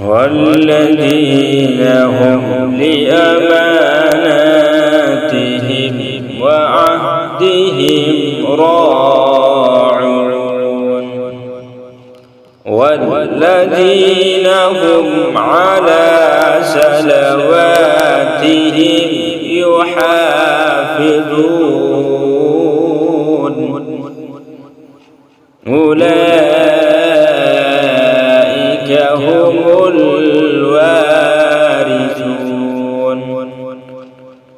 والذين هم لأماناتهم وعهدهم راعون والذين هم على صلواتهم يحافظون أولئك هم الوارثون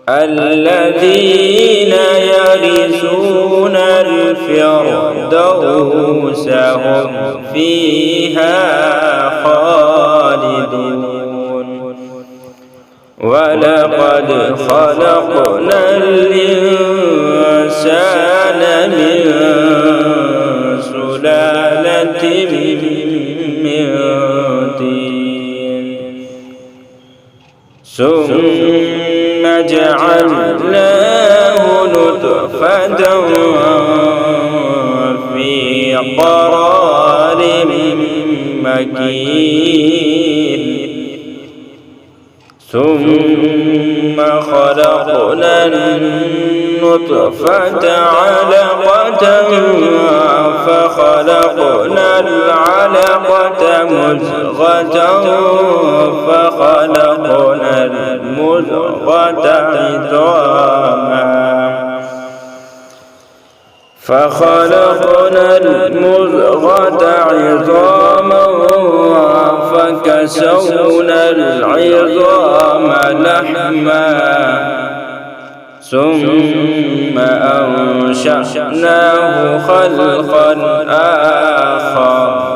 الذين يرثون الفردوس هم فيها خالدون ولقد خلقنا الإنسان من سلالة من طين ثم جعلناه نطفة في قرار مكين ثم خلقنا النطفة علقة فخلقنا العلقة مضغة فخلقنا المضغة عظاما فكسونا العظام لحما ثم أنشأناه خلقا آخر